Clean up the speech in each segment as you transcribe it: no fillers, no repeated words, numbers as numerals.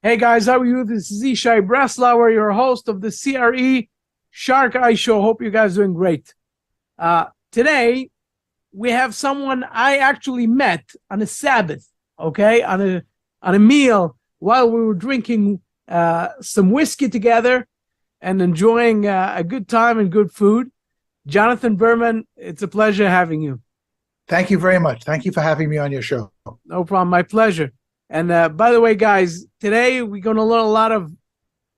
Hey guys, how are you? This is Ishai Breslauer, your host of the CRE Shark Eye Show. Hope you guys are doing great. Today, we have someone I actually met on a Sabbath, okay, on a meal while we were drinking some whiskey together and enjoying a good time and good food. Jonathan Berman, it's a pleasure having you. Thank you very much. Thank you for having me on your show. No problem. My pleasure. And by the way, guys, today we're going to learn a lot of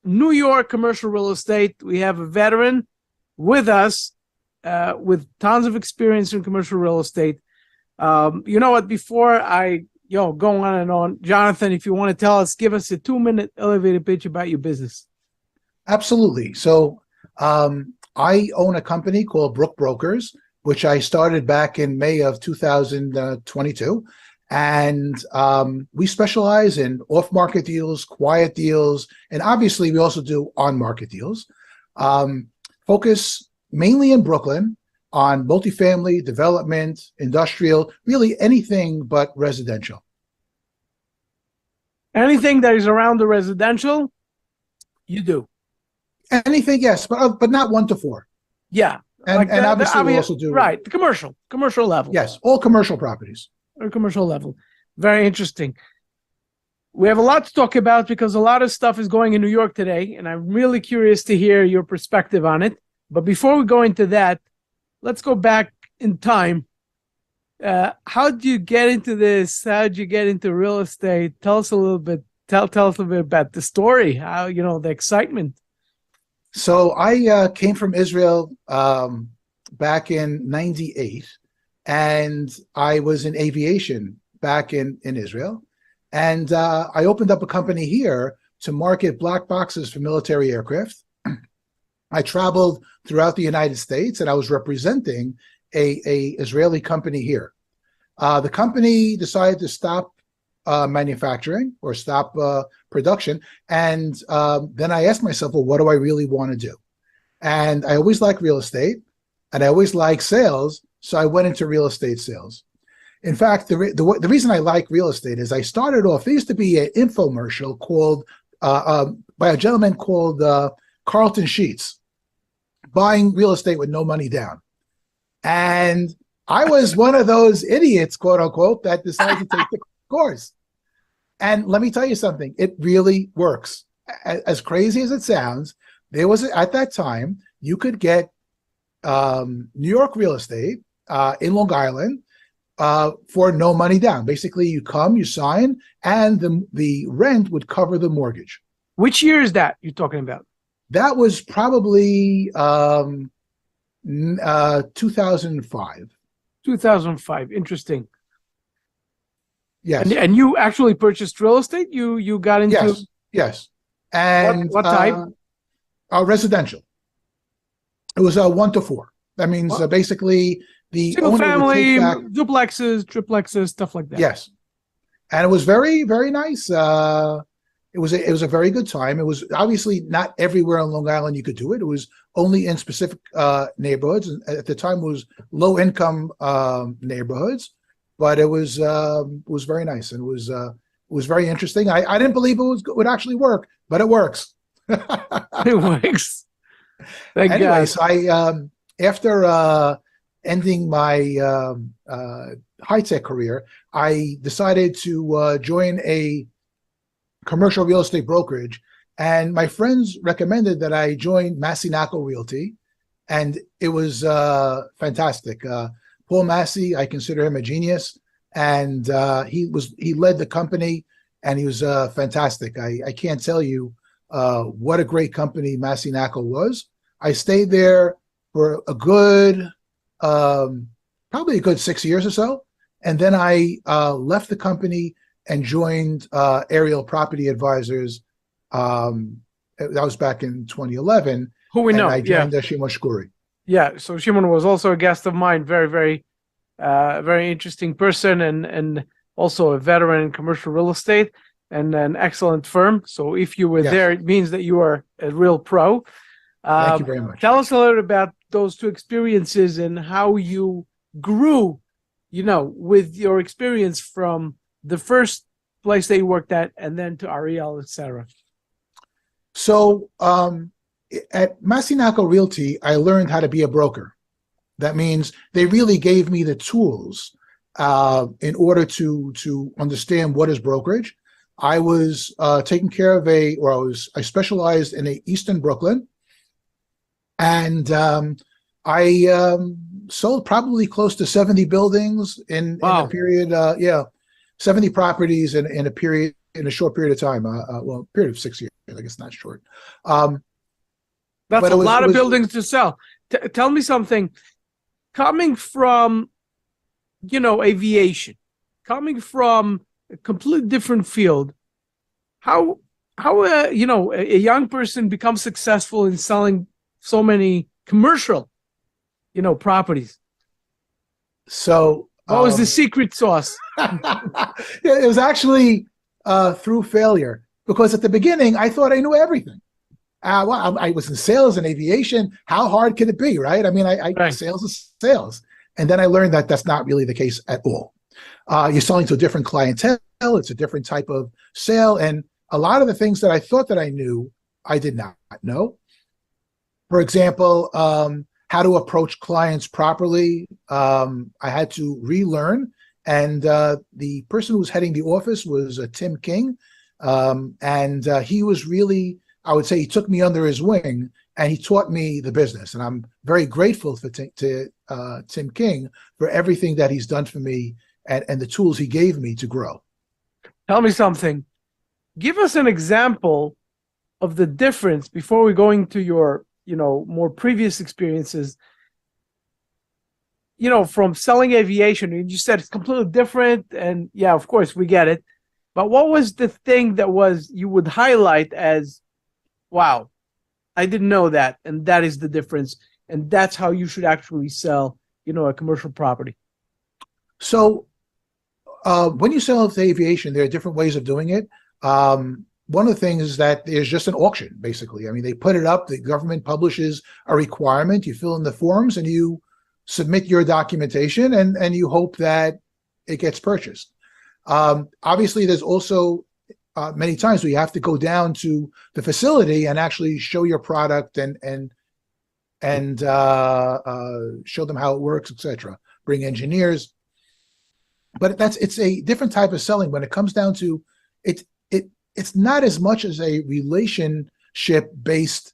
New York commercial real estate. We have a veteran with us with tons of experience in commercial real estate. You know what? Before I go on and on, Jonathan, if you want to tell us, give us a 2-minute elevator pitch about your business. Absolutely. So I own a company called Brook Brokers, which I started back in May of 2022. And we specialize in off-market deals, quiet deals, and obviously we also do on-market deals. Focus mainly in Brooklyn on multifamily, development, industrial, really anything but residential. Anything that is around the residential, you do. Anything, yes, but not 1 to 4. Yeah. And obviously we also do. Right, the commercial level. Yes, all commercial properties. Or commercial level. Very interesting. We have a lot to talk about because a lot of stuff is going in New York today, and I'm really curious to hear your perspective on it. But before we go into that, let's go back in time. How did you get into this? How did you get into real estate? Tell us a little bit. Tell us a little bit about the story. How, the excitement. So I came from Israel back in '98, and I was in aviation back in Israel. And I opened up a company here to market black boxes for military aircraft. I traveled throughout the United States, and I was representing a Israeli company here. The company decided to stop manufacturing or stop production. And then I asked myself, well, what do I really want to do? And I always liked real estate, and I always liked sales. So I went into real estate sales. In fact, the reason I like real estate is I started off, there used to be an infomercial called, by a gentleman called Carlton Sheets, buying real estate with no money down. And I was one of those idiots, quote unquote, that decided to take the course. And let me tell you something, it really works. As crazy as it sounds, there was, at that time, you could get New York real estate in Long Island for no money down. Basically, you come, you sign, and the rent would cover the mortgage. Which year is that you're talking about? That was probably 2005. 2005. Interesting. Yes. And you actually purchased real estate? You got into... Yes. And what type? Residential. It was 1 to 4. That means basically the single owner family, would take back, duplexes, triplexes, stuff like that. yes. And it was very, very nice. It was a very good time. It was obviously not everywhere on Long Island you could do it. It was only in specific neighborhoods. And at the time, it was low income neighborhoods, but it was very nice, and it was very interesting. I didn't believe it would actually work, but it works. It works. Anyway, so I after ending my high-tech career, I decided to join a commercial real estate brokerage, and my friends recommended that I join Massey Knakal Realty, and it was fantastic. Paul Massey, I consider him a genius, and he led the company, and he was fantastic. I can't tell you what a great company Massey Knakal was. I stayed there for a good, probably a good 6 years or so, and then I left the company and joined Ariel Property Advisors. That was back in 2011. Who we know. I joined Shimon Shkuri. Yeah, so Shimon was also a guest of mine. Very, very, very interesting person, and also a veteran in commercial real estate and an excellent firm. So if you were there, it means that you are a real pro. Thank you very much. Tell us a little bit about those two experiences and how you grew, with your experience from the first place that you worked at, and then to Ariel, etc.? So at Massey Knakal Realty, I learned how to be a broker. That means they really gave me the tools in order to understand what is brokerage. I was taking care of I specialized in Eastern Brooklyn, and I sold probably close to 70 buildings in a period. 70 properties in a short period of time. A period of 6 years. I guess not short. That's a lot of buildings to sell. Tell me something. Coming from, aviation, coming from a completely different field, how a young person becomes successful in selling so many commercial, properties? So what was the secret sauce? It was actually through failure, because at the beginning I thought I knew everything. Well, I was in sales and aviation. How hard can it be, right? I mean, Right. Sales is sales. And then I learned that that's not really the case at all. You're selling to a different clientele. It's a different type of sale. And a lot of the things that I thought that I knew, I did not know. For example, how to approach clients properly. I had to relearn. And the person who was heading the office was Tim King. And he was really, I would say, he took me under his wing and he taught me the business. And I'm very grateful to Tim King for everything that he's done for me and the tools he gave me to grow. Tell me something. Give us an example of the difference before we go into your, more previous experiences, from selling aviation. You said it's completely different. And yeah, of course, we get it. But what was the thing that you would highlight as, wow, I didn't know that, and that is the difference, and that's how you should actually sell, a commercial property? So when you sell to aviation, there are different ways of doing it. One of the things is that there's just an auction, basically. I mean, they put it up, the government publishes a requirement, you fill in the forms, and you submit your documentation, and you hope that it gets purchased. Obviously, there's also many times where you have to go down to the facility and actually show your product and show them how it works, etc. Bring engineers, but it's a different type of selling when it comes down to it. It's not as much as a relationship based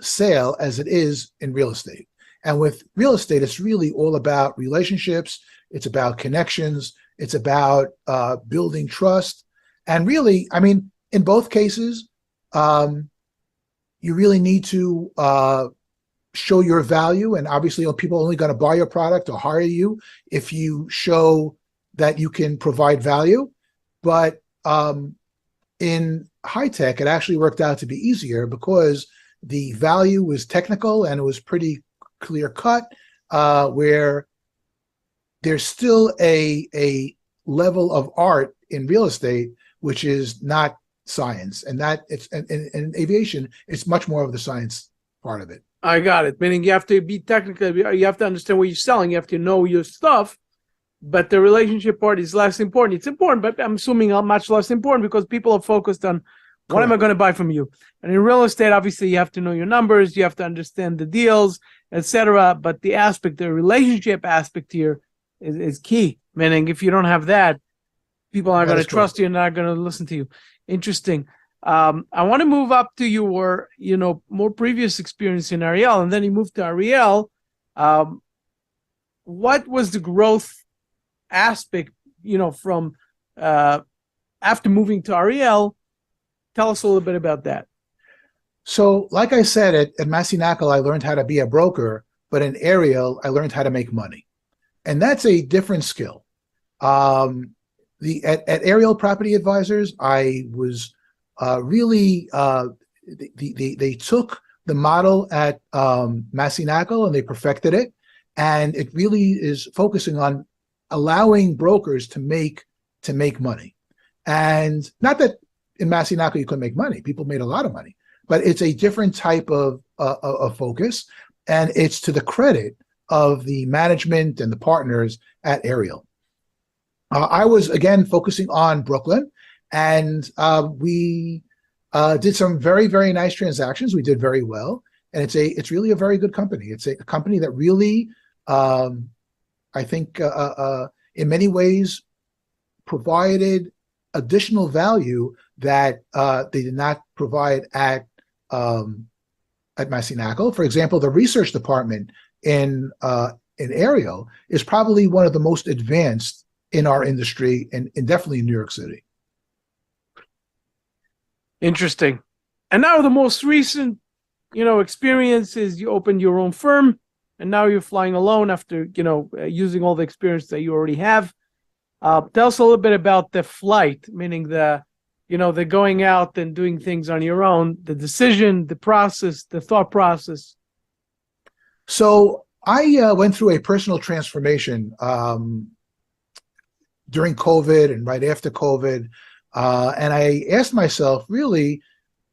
sale as it is in real estate. And with real estate, it's really all about relationships. It's about connections. It's about building trust. And really, I mean, in both cases, you really need to show your value. And obviously, people are only going to buy your product or hire you if you show that you can provide value. But in high tech, it actually worked out to be easier because the value was technical and it was pretty clear cut, where there's still a level of art in real estate, which is not science. And that it's in aviation, it's much more of the science part of it. I got it. Meaning you have to be technical, you have to understand what you're selling, you have to know your stuff, but the relationship part is less important. It's important, but I'm assuming much less important because people are focused on what am I going to buy from you? And in real estate, obviously, you have to know your numbers, you have to understand the deals, etc. But the relationship aspect here is key. Meaning, if you don't have that, people aren't going to trust you and not going to listen to you. Interesting. I want to move up to your, more previous experience in Ariel, and then you moved to Ariel. What was the growth aspect, from after moving to Ariel? Tell us a little bit about that. So, like I said, at Massey Knakal, I learned how to be a broker, but in Ariel, I learned how to make money. And that's a different skill. At Ariel Property Advisors, I was really, they took the model at Massey Knakal and they perfected it. And it really is focusing on allowing brokers to make money. And not that in Massey Knakal you couldn't make money. People made a lot of money. But it's a different type of focus. And it's to the credit of the management and the partners at Ariel. I was again focusing on Brooklyn, and we did some very, very nice transactions. We did very well, and it's really a very good company. It's a company that really, I think, in many ways, provided additional value that they did not provide at Massey Knakal. For example, the research department in Ariel is probably one of the most advanced in our industry, and definitely in New York City. Interesting. And now the most recent, experience is you opened your own firm, and now you're flying alone after, using all the experience that you already have. Tell us a little bit about the flight, meaning the going out and doing things on your own, the decision, the process, the thought process. So I went through a personal transformation during COVID and right after COVID. And I asked myself, really,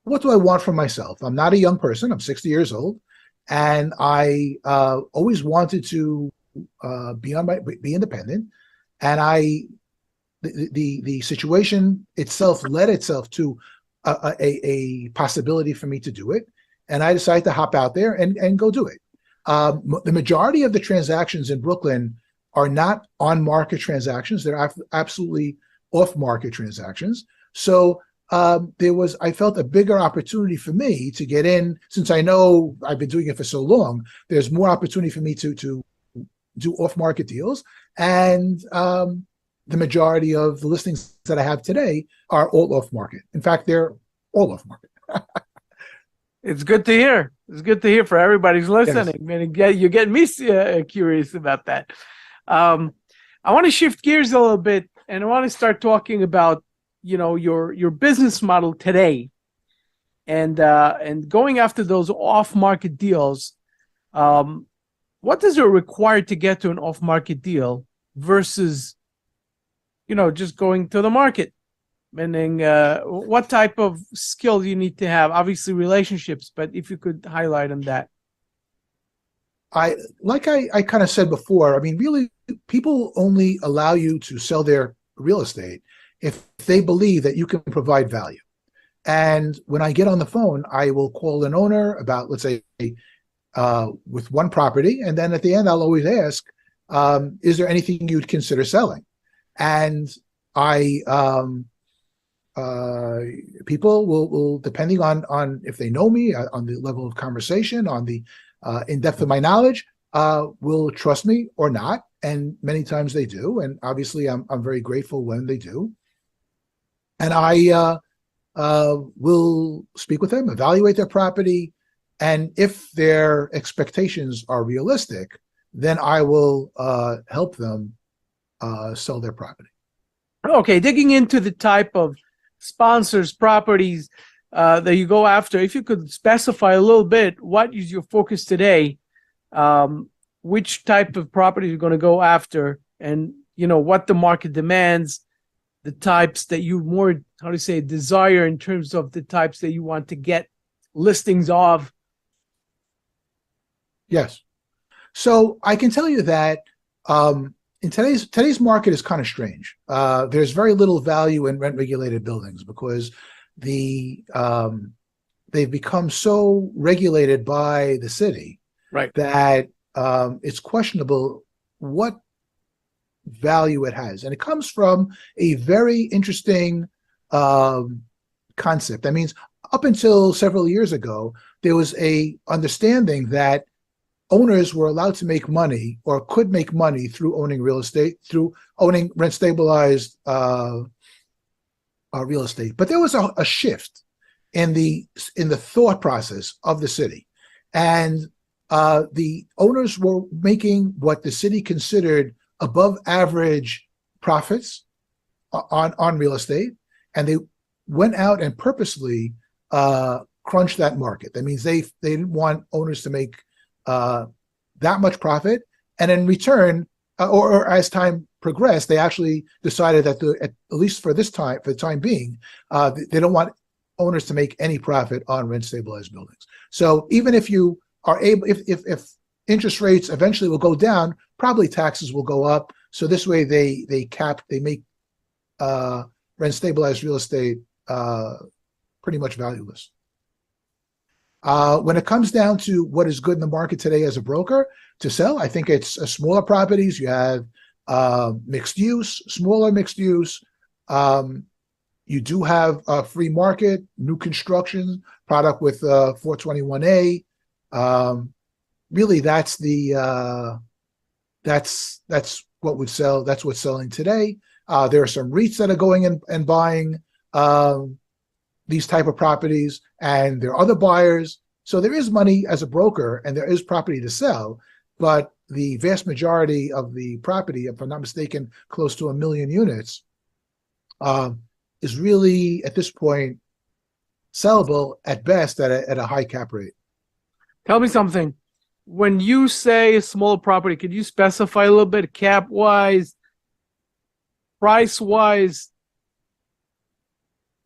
what do I want from myself? I'm not a young person. I'm 60 years old. And I always wanted to be independent. And the situation itself led itself to a possibility for me to do it. And I decided to hop out there and go do it. The majority of the transactions in Brooklyn are not on-market transactions. They're absolutely off-market transactions. So I felt a bigger opportunity for me to get in. Since I know I've been doing it for so long, there's more opportunity for me to do off-market deals. And the majority of the listings that I have today are all off-market. In fact, they're all off-market. It's good to hear. It's good to hear for everybody who's listening. Yes. You're getting me curious about that. I want to shift gears a little bit, and I want to start talking about, your business model today, and going after those off-market deals. What does it require to get to an off-market deal versus, just going to the market? Meaning, what type of skill you need to have? Obviously, relationships, but if you could highlight on that. I kind of said before, I mean, really, people only allow you to sell their real estate if they believe that you can provide value. And when I get on the phone, I will call an owner about, let's say, with one property, and then at the end, I'll always ask, is there anything you'd consider selling? And people will, depending on if they know me, on the level of conversation, on the in depth of my knowledge, will trust me or not. And many times they do. And obviously, I'm very grateful when they do. And I will speak with them, evaluate their property, and if their expectations are realistic, then I will help them sell their property. Okay, digging into the type of sponsors, properties that you go after, if you could specify a little bit, what is your focus today? Which type of property you're going to go after, and what the market demands, the types that you more, desire in terms of the types that you want to get listings of. Yes. So I can tell you that in today's market is kind of strange. There's very little value in rent-regulated buildings because they've become so regulated by the city, right, that it's questionable what value it has. And it comes from a very interesting concept. That means up until several years ago, there was a understanding that owners were allowed to make money or could make money through owning real estate, through owning rent-stabilized real estate. But there was a shift in the thought process of the city. And the owners were making what the city considered above average profits on real estate. And they went out and purposely crunched that market. That means they didn't want owners to make that much profit, and in return, or as time progressed, they actually decided that at least for the time being, they don't want owners to make any profit on rent stabilized buildings. So even if you are able, if interest rates eventually will go down, probably taxes will go up. So this way they make rent stabilized real estate pretty much valueless. When it comes down to what is good in the market today as a broker to sell, I think it's smaller properties. You have mixed use, smaller mixed use. You do have a free market, new construction product with 421A. Really, that's what would sell. That's what's selling today. There are some REITs that are going in and buying these type of properties, and there are other buyers. So there is money as a broker, and there is property to sell, but the vast majority of the property, if I'm not mistaken, close to 1 million units, is really at this point sellable at best at a high cap rate. Tell me something. When you say small property, could you specify a little bit cap wise, price wise?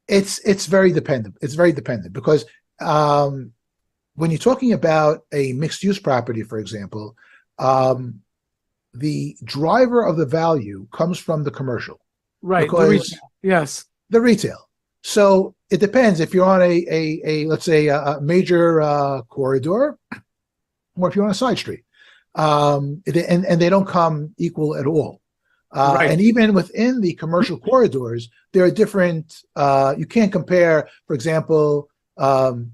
It's very dependent. It's very dependent because when you're talking about a mixed use property, for example, the driver of the value comes from the commercial. Right. The retail. Yes. The retail. So it depends if you're on a let's say a major corridor, or if you're on a side street, and they don't come equal at all. Right. And even within the commercial corridors, there are different. You can't compare, for example, the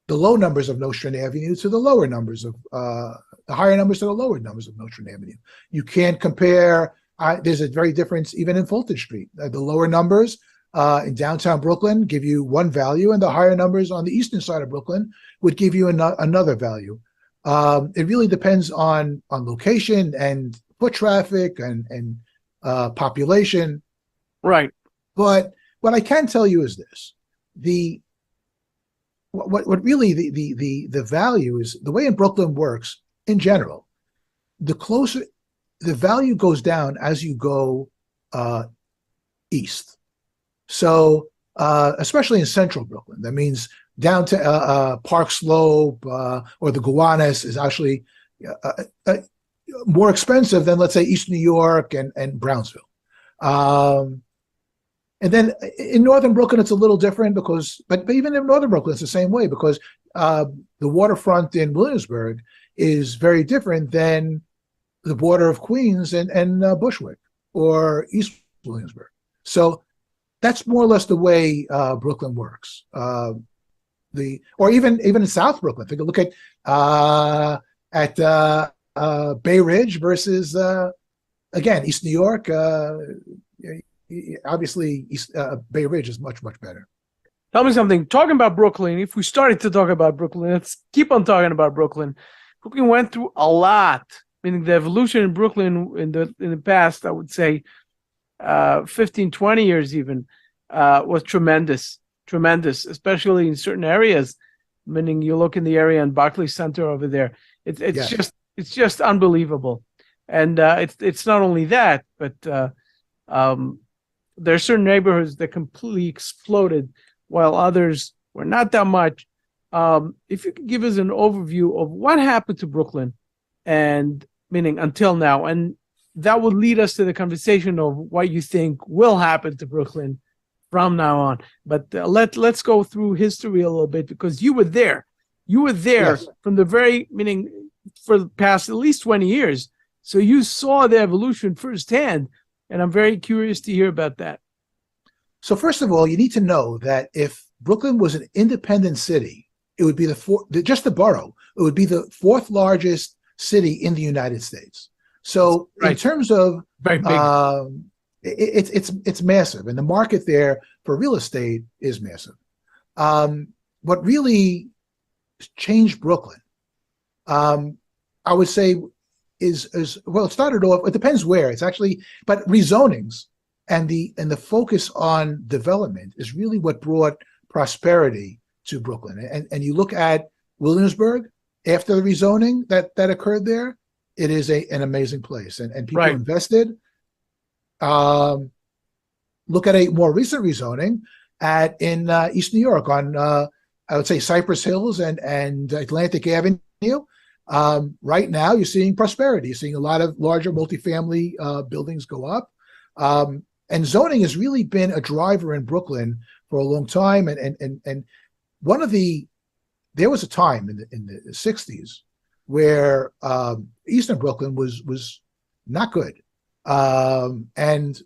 low numbers of Nostrand Avenue to the lower numbers of the higher numbers to the lower numbers of Nostrand Avenue. You can't compare. There's a very difference even in Fulton Street. The lower numbers in downtown Brooklyn give you one value, and the higher numbers on the eastern side of Brooklyn would give you another value. It really depends on location and foot traffic and population. Right. But what I can tell you is this: what really the value is the way in Brooklyn works in general. The closer the value goes down as you go east. So especially in central Brooklyn, that means down to Park Slope or the Gowanus is actually more expensive than, let's say, East New York and Brownsville. And then in northern Brooklyn, it's a little different because, but even in northern Brooklyn, it's the same way because the waterfront in Williamsburg is very different than the border of Queens and Bushwick or East Williamsburg. So that's more or less the way Brooklyn works. Or even in South Brooklyn, take a look at Bay Ridge versus again East New York. Obviously, Bay Ridge is much better. Tell me something. Talking about Brooklyn, if we started to talk about Brooklyn, let's keep on talking about Brooklyn. Brooklyn went through a lot, meaning the evolution in Brooklyn in the past, I would say 15, 20 years even, was tremendous, especially in certain areas, meaning you look in the area in Barclays Center over there. It's just unbelievable. And it's not only that, but there are certain neighborhoods that completely exploded while others were not that much. If you could give us an overview of what happened to Brooklyn and meaning until now, and that would lead us to the conversation of what you think will happen to Brooklyn from now on. But let's go through history a little bit because you were there. Yes. From the meaning for the past at least 20 years. So you saw the evolution firsthand, and I'm very curious to hear about that. So first of all, you need to know that if Brooklyn was an independent city, it would be just the borough. It would be the fourth largest city in the United States. So right. In terms of very big. It's massive, and the market there for real estate is massive. What really changed Brooklyn, I would say, is well, it started off. It depends where it's actually, but rezonings and the focus on development is really what brought prosperity to Brooklyn. And you look at Williamsburg after the rezoning that occurred there, it is an amazing place, and people right. invested. Look at a more recent rezoning in East New York on I would say Cypress Hills and Atlantic Avenue. Right now, you're seeing prosperity. You're seeing a lot of larger multifamily buildings go up. And zoning has really been a driver in Brooklyn for a long time. And there was a time in the 60s where Eastern Brooklyn was not good. And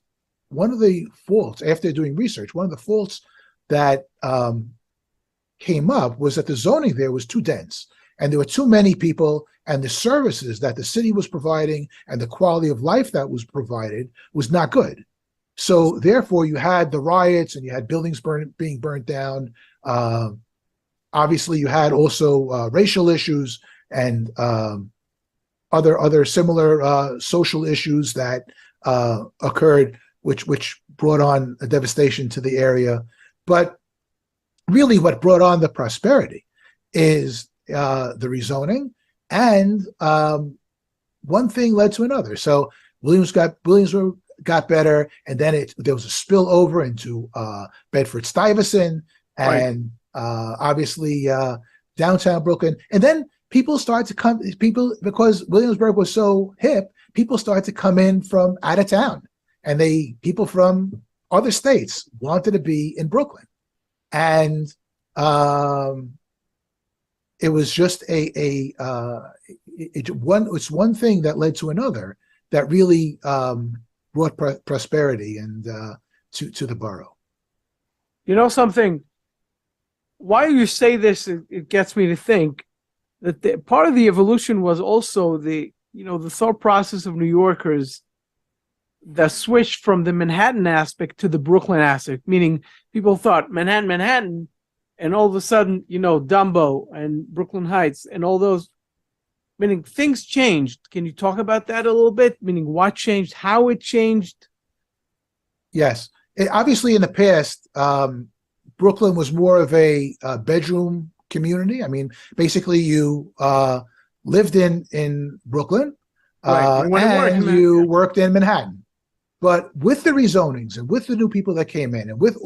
one of the faults, after doing research, one of the faults that came up was that the zoning there was too dense, and there were too many people, and the services that the city was providing and the quality of life that was provided was not good. So therefore, you had the riots and you had buildings being burnt down. Obviously, you had also racial issues and other similar social issues that occurred, which brought on a devastation to the area. But really, what brought on the prosperity is the rezoning, and one thing led to another. So Williamsburg got better, and then there was a spillover into Bedford-Stuyvesant, and obviously downtown Brooklyn. And then people started to come, because Williamsburg was so hip, people started to come in from out of town, and people from other states wanted to be in Brooklyn. And it was just it's one thing that led to another that really brought prosperity and to the borough. You know something? While you say this, it gets me to think that part of the evolution was also the thought process of New Yorkers that switched from the Manhattan aspect to the Brooklyn aspect, meaning people thought Manhattan, and all of a sudden, Dumbo and Brooklyn Heights and all those, meaning things changed. Can you talk about that a little bit? Meaning what changed, how it changed? Yes. Obviously, in the past, Brooklyn was more of a bedroom community. I mean, basically, you lived in Brooklyn, and you worked in Manhattan. But with the rezonings and with the new people that came in and with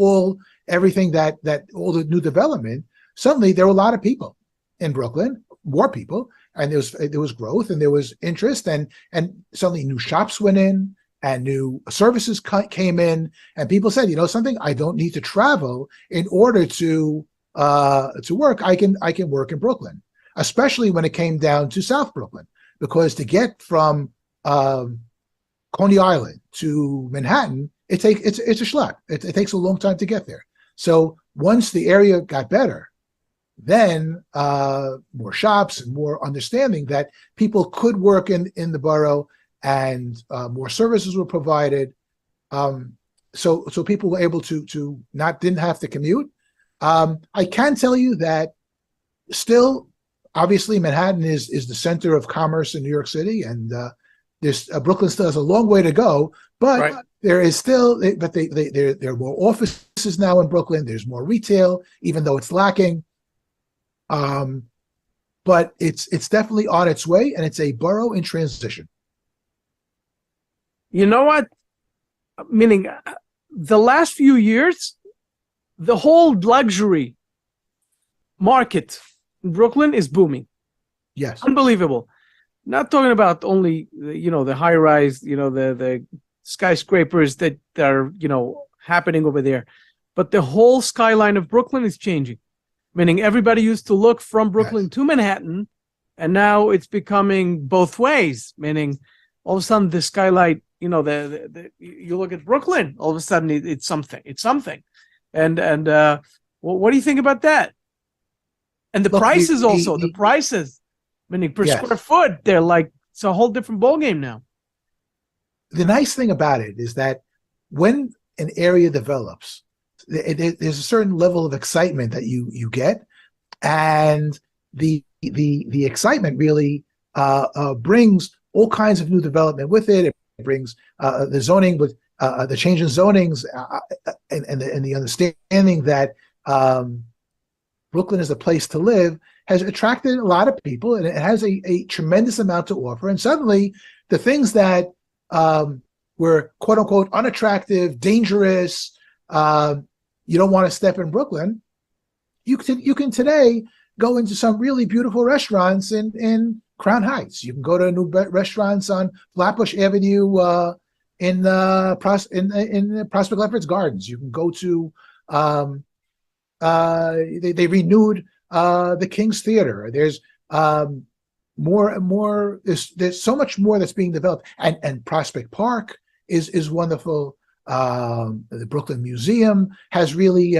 everything that all the new development, suddenly there were a lot of people in Brooklyn, more people, and there was growth and there was interest, and suddenly new shops went in and new services came in, and people said, something, I don't need to travel in order to work. I can work in Brooklyn, especially when it came down to South Brooklyn, because to get from Coney Island to Manhattan, it's a schlep. It takes a long time to get there. So once the area got better, then more shops and more understanding that people could work in the borough, and more services were provided. So people were able to didn't have to commute. I can tell you that still, obviously, Manhattan is the center of commerce in New York City, and Brooklyn still has a long way to go, but there is still, but there are more offices now in Brooklyn. There's more retail, even though it's lacking. But it's definitely on its way, and it's a borough in transition. You know what? Meaning, the last few years, the whole luxury market in Brooklyn is booming. Yes, unbelievable. Not talking about only the high rise, the skyscrapers that are happening over there, but the whole skyline of Brooklyn is changing. Meaning everybody used to look from Brooklyn to Manhattan, and now it's becoming both ways. Meaning all of a sudden the skylight, you look at Brooklyn, all of a sudden it's something. It's something. And what do you think about that? And the prices also, the prices. Meaning per square foot, they're like, it's a whole different ballgame now. The nice thing about it is that when an area develops, there's a certain level of excitement that you get, and the excitement really brings all kinds of new development with it. It brings the zoning with the change in zonings and the understanding that Brooklyn is a place to live has attracted a lot of people, and it has a tremendous amount to offer. And suddenly the things that were quote unquote unattractive, dangerous, you don't want to step in Brooklyn, you can today go into some really beautiful restaurants in Crown Heights. You can go to new restaurants on Flatbush Avenue in Prospect Lefferts Gardens. You can go to they renewed the King's Theater. There's more and more. There's so much more that's being developed, and Prospect Park is wonderful. The Brooklyn Museum has really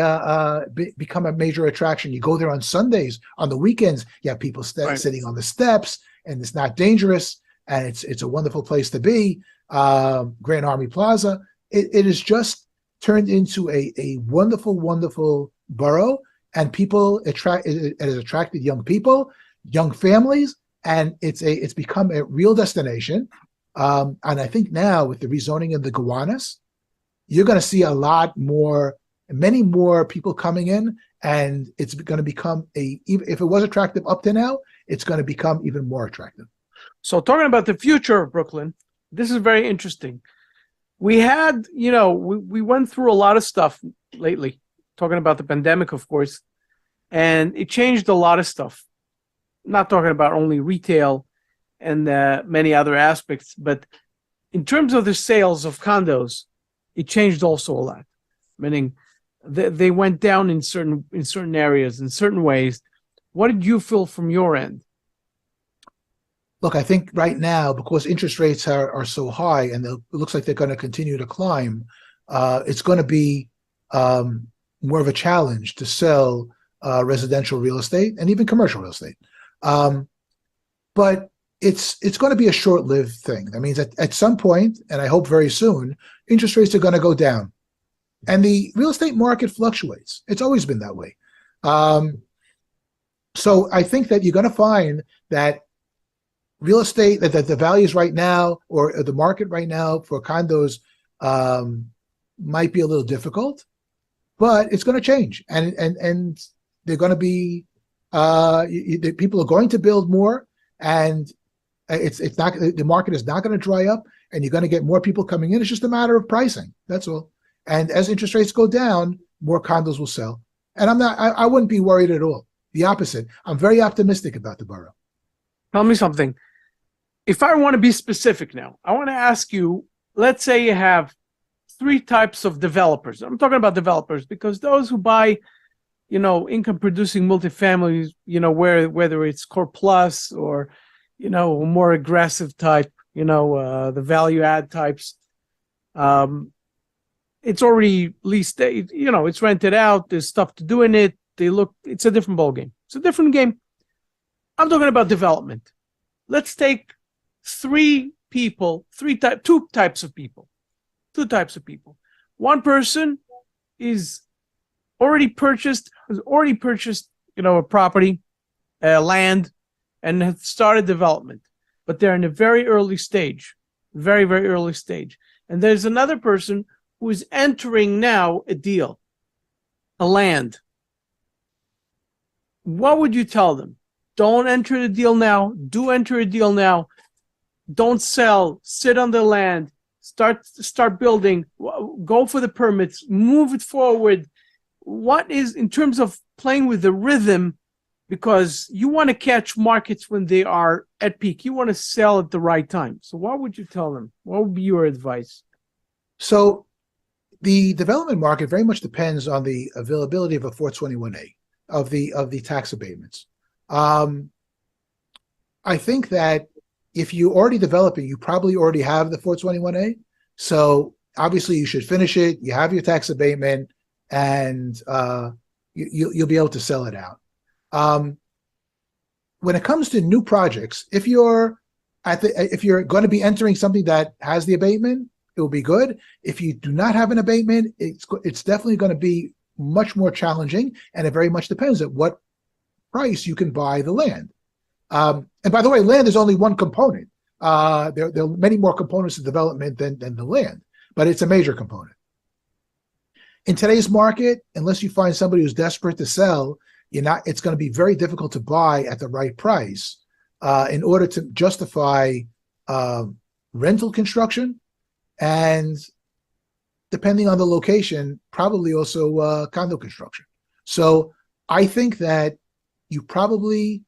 become a major attraction. You go there on Sundays, on the weekends. You have people sitting on the steps, and it's not dangerous, and it's a wonderful place to be. Grand Army Plaza. It has just turned into a wonderful, wonderful borough, and it has attracted young people, young families, and it's become a real destination. And I think now with the rezoning of the Gowanus, you're going to see many more people coming in, and it's going to become if it was attractive up to now, it's going to become even more attractive. So talking about the future of Brooklyn, this is very interesting. We had, we went through a lot of stuff lately, talking about the pandemic, of course, and it changed a lot of stuff. Not talking about only retail and many other aspects, but in terms of the sales of condos, it changed also a lot. Meaning they went down in certain areas, in certain ways. What did you feel from your end? Look, I think right now, because interest rates are so high and it looks like they're going to continue to climb, it's going to be more of a challenge to sell residential real estate and even commercial real estate. But it's going to be a short-lived thing. That means at some point, and I hope very soon, interest rates are going to go down. And the real estate market fluctuates. It's always been that way. So I think that you're going to find that real estate, that the values right now or the market right now for condos might be a little difficult, but it's going to change. And they're going to be, people are going to build more, and it's not, the market is not going to dry up, and you're going to get more people coming in. It's just a matter of pricing. That's all. And as interest rates go down, more condos will sell. And I wouldn't be worried at all. The opposite. I'm very optimistic about the borough. Tell me something. If I want to be specific now, I want to ask you, let's say you have three types of developers. I'm talking about developers because those who buy, income producing multifamilies, whether it's core plus or, more aggressive type, the value add types, it's already leased, it's rented out. There's stuff to do in it. It's a different ballgame. It's a different game. I'm talking about development. Let's take two types of people. One person has already purchased, a property, land, and has started development, but they're in a very early stage, very, very early stage. And there's another person who is entering now a deal, a land. What would you tell them? Don't enter the deal now. Do enter a deal now. Don't sell. Sit on the land. Start building. Go for the permits. Move it forward. What is, in terms of playing with the rhythm, because you want to catch markets when they are at peak. You want to sell at the right time. So what would you tell them? What would be your advice? So the development market very much depends on the availability of a 421A, of the tax abatements. I think that if you're already developing, you probably already have the 421A. So obviously you should finish it. You have your tax abatement, and you'll be able to sell it out. When it comes to new projects, if you're going to be entering something that has the abatement, it will be good. If you do not have an abatement, it's definitely going to be much more challenging, and it very much depends at what price you can buy the land. And by the way, land is only one component. There are many more components to development than the land, but it's a major component. In today's market, unless you find somebody who's desperate to sell, it's going to be very difficult to buy at the right price in order to justify rental construction, and depending on the location, probably also condo construction. So I think that you probably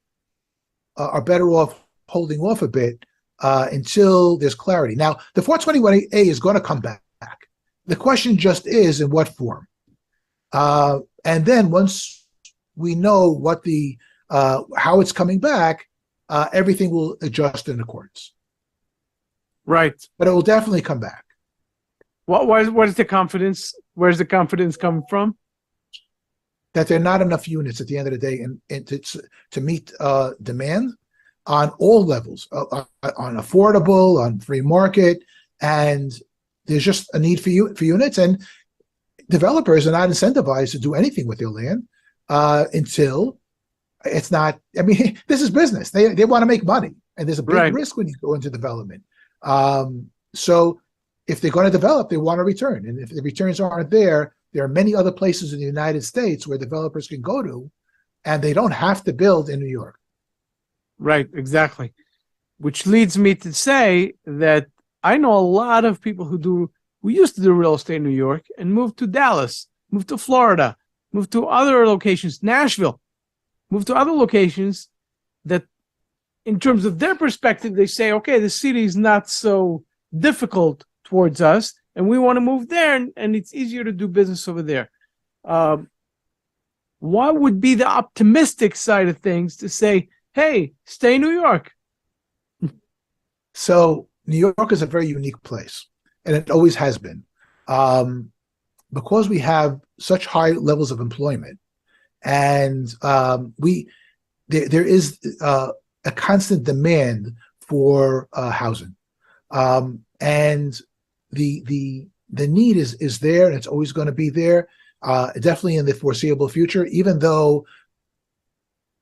are better off holding off a bit until there's clarity. Now, the 421A is going to come back. The question just is in what form. And then once we know what how it's coming back, everything will adjust in accordance. Right. But it will definitely come back. What is the confidence? Where's the confidence come from? That there are not enough units at the end of the day and to meet demand on all levels, on affordable, on free market, and there's just a need for units, and developers are not incentivized to do anything with their land until it's not. I mean, this is business. They want to make money, and there's a big risk when you go into development. So if they're going to develop, they want a return, and if the returns aren't there are many other places in the United States where developers can go to, and they don't have to build in New York. Right, exactly. Which leads me to say that I know a lot of people who used to do real estate in New York and moved to Dallas, moved to Florida, moved to other locations, Nashville, moved to other locations that in terms of their perspective, they say, okay, the city is not so difficult towards us, and we want to move there, and it's easier to do business over there. What would be the optimistic side of things to say, hey, stay in New York? So New York is a very unique place, and it always has been. Because we have such high levels of employment, and there is a constant demand for housing, and the need is there, and it's always going to be there, definitely in the foreseeable future, even though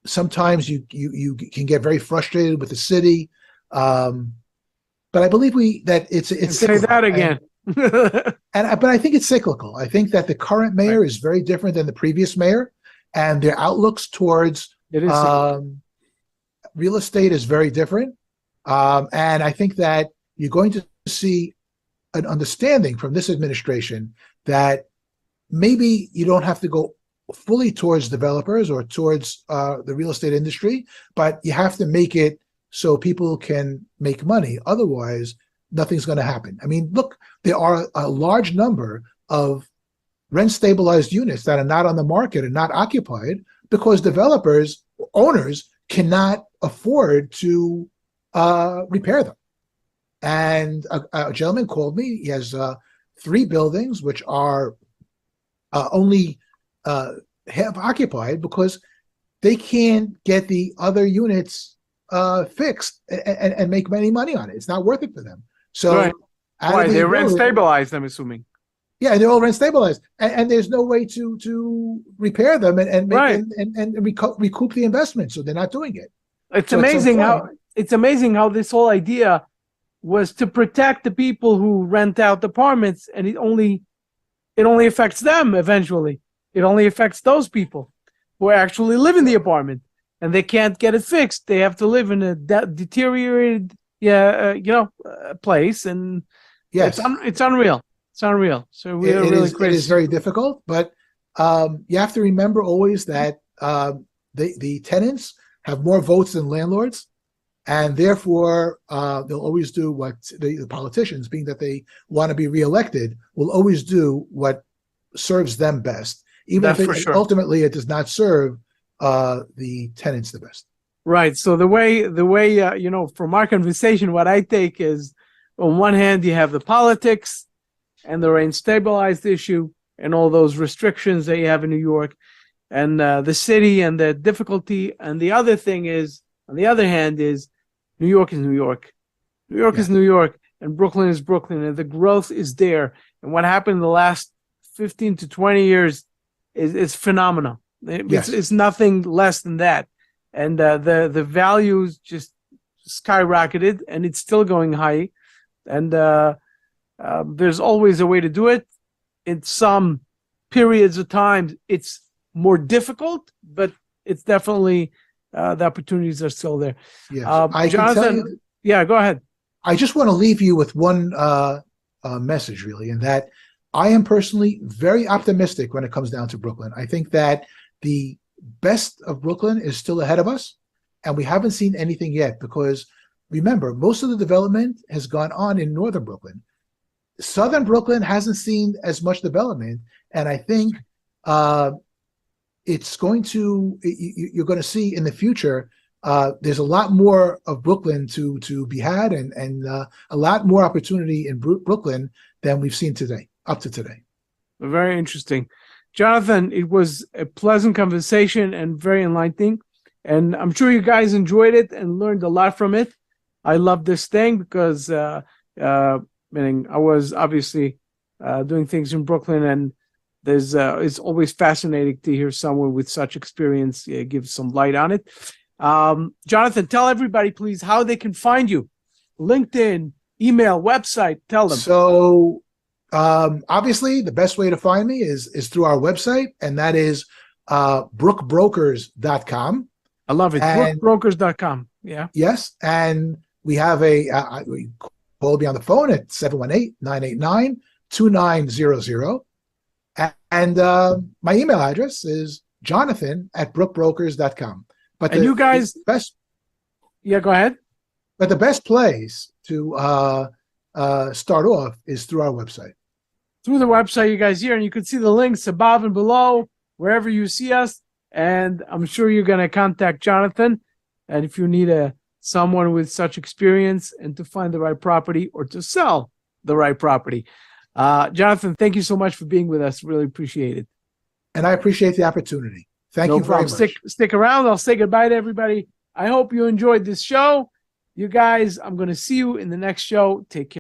sometimes you can get very frustrated with the city. But I believe that it's say that again. But I think it's cyclical. I think that the current mayor is very different than the previous mayor, and their outlooks towards real estate is very different. And I think that you're going to see an understanding from this administration that maybe you don't have to go fully towards developers or towards the real estate industry, but you have to make it so people can make money. Otherwise, nothing's going to happen. I mean, look, there are a large number of rent-stabilized units that are not on the market and not occupied because developers, owners, cannot afford to repair them. And a gentleman called me. He has 3 buildings which are only half occupied because they can't get the other units fixed and make any money on it. It's not worth it for them. So why they rent stabilized? I'm assuming. Yeah, they're all rent stabilized, and there's no way to repair them and recoup the investment. So they're not doing it. It's amazing how this whole idea was to protect the people who rent out apartments, and it only affects them eventually. It only affects those people who actually live in the apartment, and they can't get it fixed. They have to live in a deteriorated, place, and it's unreal. It's unreal. So we're really crazy. It is very difficult, but you have to remember always that the tenants have more votes than landlords, and therefore they'll always do what the politicians, being that they want to be reelected, will always do what serves them best, even if ultimately it does not serve the tenants the best. Right. So the way from our conversation, what I take is, on one hand, you have the politics and the rent stabilized issue and all those restrictions that you have in New York, and the city and the difficulty. And the other thing is, on the other hand, is New York is New York. New York is New York, and Brooklyn is Brooklyn, and the growth is there. And what happened in the last 15 to 20 years is phenomenal. It's nothing less than that. And the values just skyrocketed, and it's still going high. And there's always a way to do it. In some periods of time, it's more difficult, but it's definitely the opportunities are still there. Yes. Jonathan, go ahead. I just want to leave you with one message, really, and that I am personally very optimistic when it comes down to Brooklyn. I think that the best of Brooklyn is still ahead of us, and we haven't seen anything yet because remember, most of the development has gone on in northern Brooklyn. Southern Brooklyn hasn't seen as much development, and I think it's going to. You're going to see in the future. There's a lot more of Brooklyn to be had, and a lot more opportunity in Brooklyn than we've seen today, up to today. Very interesting. Jonathan, it was a pleasant conversation and very enlightening. And I'm sure you guys enjoyed it and learned a lot from it. I love this thing because meaning I was obviously doing things in Brooklyn, and it's always fascinating to hear someone with such experience give some light on it. Jonathan, tell everybody, please, how they can find you. LinkedIn, email, website, tell them. So obviously the best way to find me is through our website, and that is brookbrokers.com. I love it. Brookbrokers.com. Yeah. Yes. And we have we call me on the phone at 718-989-2900. And my email address is jonathan@brookbrokers.com. But you guys, yeah, go ahead. But the best place to start off is through our website. Through the website, you guys here, and you can see the links above and below, wherever you see us. And I'm sure you're going to contact Jonathan. And if you need someone with such experience and to find the right property or to sell the right property. Jonathan, thank you so much for being with us. Really appreciate it. And I appreciate the opportunity. Thank you very much. Stick around. I'll say goodbye to everybody. I hope you enjoyed this show. You guys, I'm going to see you in the next show. Take care.